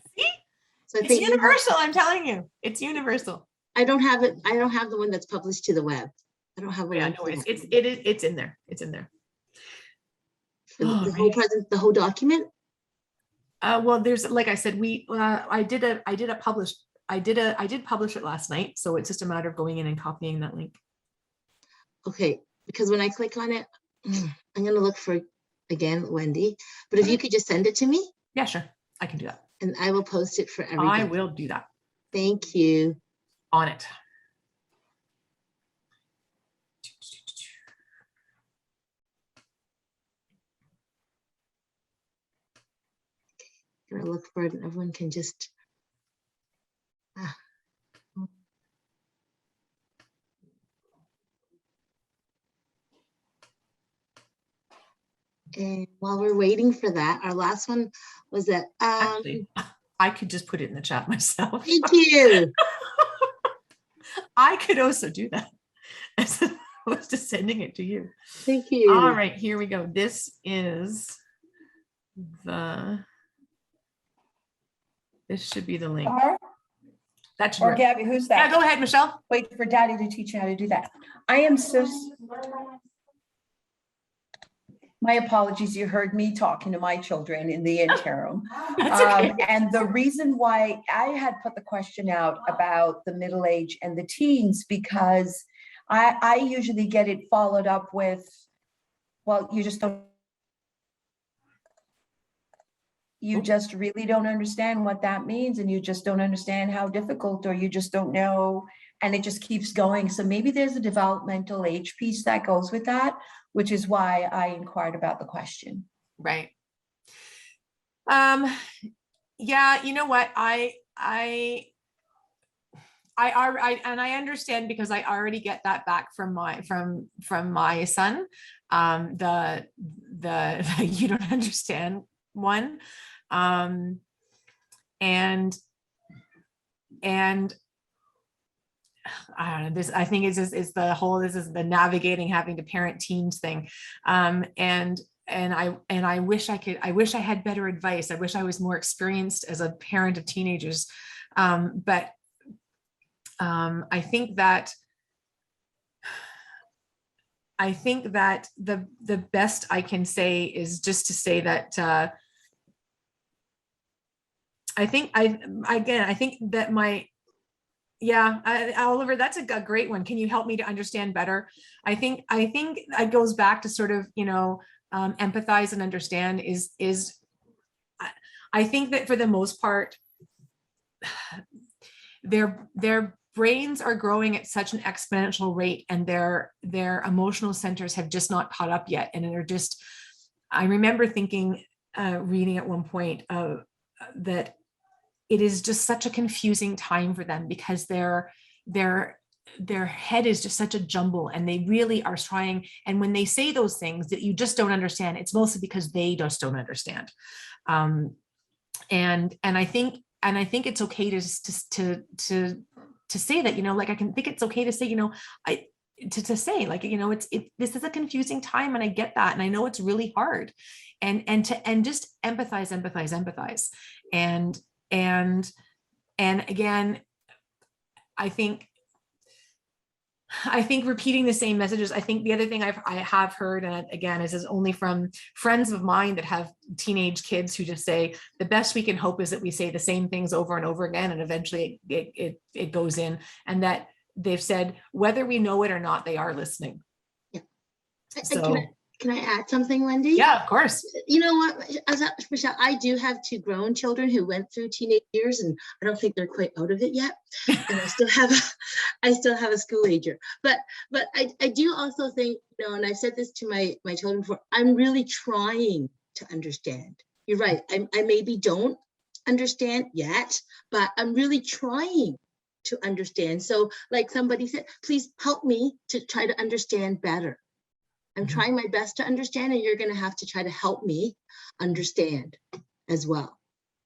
So it's universal. I'm telling you, it's universal. I don't have it. I don't have the one that's published to the web. I don't have it. Yeah, no, it's in there. It's in there. The whole document. Well, there's, like I said, I did publish it last night, so it's just a matter of going in and copying that link. Okay, because when I click on it, I'm gonna look for again, Wendy. But if you could just send it to me. Yeah, sure, I can do that. And I will post it for everybody. I will do that. Thank you. On it. I'm gonna look for it and everyone can just And while we're waiting for that, our last one was that actually, I could just put it in the chat myself. Thank you. I could also do that as opposed to sending it to you. Thank you. All right, here we go. This should be the link. That should work. Gabby, who's that? Yeah, go ahead, Michelle. Wait for Daddy to teach you how to do that. I am so. My apologies, you heard me talking to my children in the interim. That's okay. And the reason why I had put the question out about the middle age and the teens, because I usually get it followed up with, well, you just don't. You just really don't understand what that means, and you just don't understand how difficult, or you just don't know, and it just keeps going. So maybe there's a developmental age piece that goes with that, which is why I inquired about the question. Right. Yeah, you know what? I understand, because I already get that back from my son. The you don't understand one. And I don't know, this, I think it's the whole, this is the navigating, having to parent teens thing. And I wish I had better advice. I wish I was more experienced as a parent of teenagers. But I think that the best I can say is just to say that I think that Oliver, that's a great one. Can you help me to understand better? I think it goes back to sort of, empathize and understand is I think that for the most part, their brains are growing at such an exponential rate, and their emotional centers have just not caught up yet. And they're just, I remember thinking, reading at one point, that it is just such a confusing time for them, because their head is just such a jumble, and they really are trying. And when they say those things that you just don't understand, it's mostly because they just don't understand. And I think it's okay to say that, like, I can think it's okay to say, to say, like, this is a confusing time, and I get that, and I know it's really hard, and just empathize. And again, I think repeating the same messages. I think the other thing I have heard, and again, is only from friends of mine that have teenage kids, who just say the best we can hope is that we say the same things over and over again, and eventually it goes in, and that they've said whether we know it or not, they are listening. Yeah. So can I add something, Wendy? Yeah, of course. You know what, Michelle, I do have 2 grown children who went through teenage years, and I don't think they're quite out of it yet. And I still have a school ager. But I do also think, and I've said this to my children before, I'm really trying to understand. You're right. I maybe don't understand yet, but I'm really trying to understand. So like somebody said, please help me to try to understand better. I'm trying my best to understand, and you're going to have to try to help me understand as well.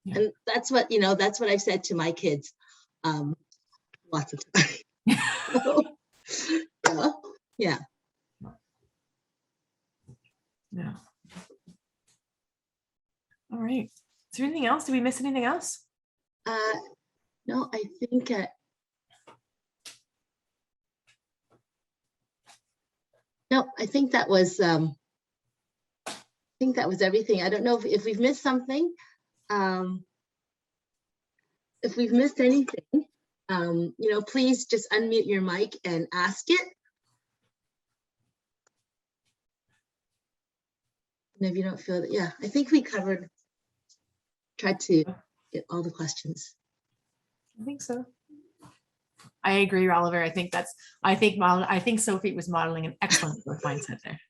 Yeah. And that's what I've said to my kids lots of times. Yeah. All right. Is there anything else? Did we miss anything else? No, I think no, I think that was everything. I don't know if we've missed something. If we've missed anything, please just unmute your mic and ask it. And if you don't feel that, yeah, I think we tried to get all the questions. I think so. I agree, Oliver. I think Sophie was modeling an excellent growth mindset there.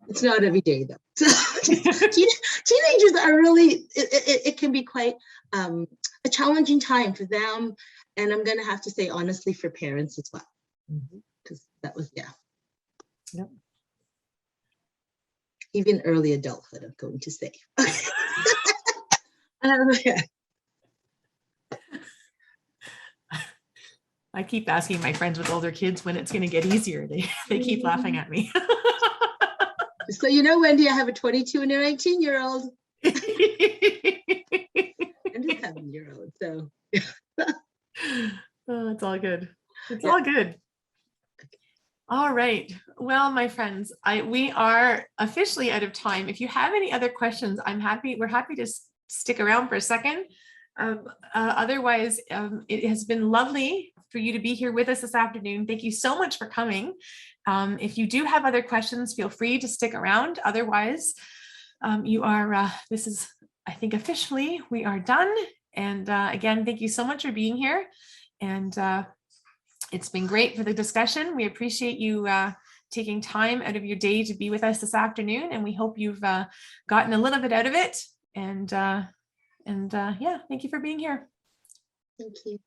It's not every day though. So teenagers are really, it can be quite a challenging time for them. And I'm going to have to say, honestly, for parents as well. Because that was, yeah. Yep. Even early adulthood, I'm going to say. Yeah. I keep asking my friends with older kids when it's going to get easier. They keep laughing at me. So, Wendy, I have a 22 and a 19-year-old. And a 7-year-old. So, oh, it's all good. It's all good. All right. Well, my friends, we are officially out of time. If you have any other questions, we're happy to stick around for a second. Otherwise, it has been lovely for you to be here with us this afternoon. Thank you so much for coming. If you do have other questions, feel free to stick around. Otherwise, this is, I think officially we are done. And again, thank you so much for being here. And it's been great for the discussion. We appreciate you taking time out of your day to be with us this afternoon. And we hope you've gotten a little bit out of it. And yeah, thank you for being here. Thank you.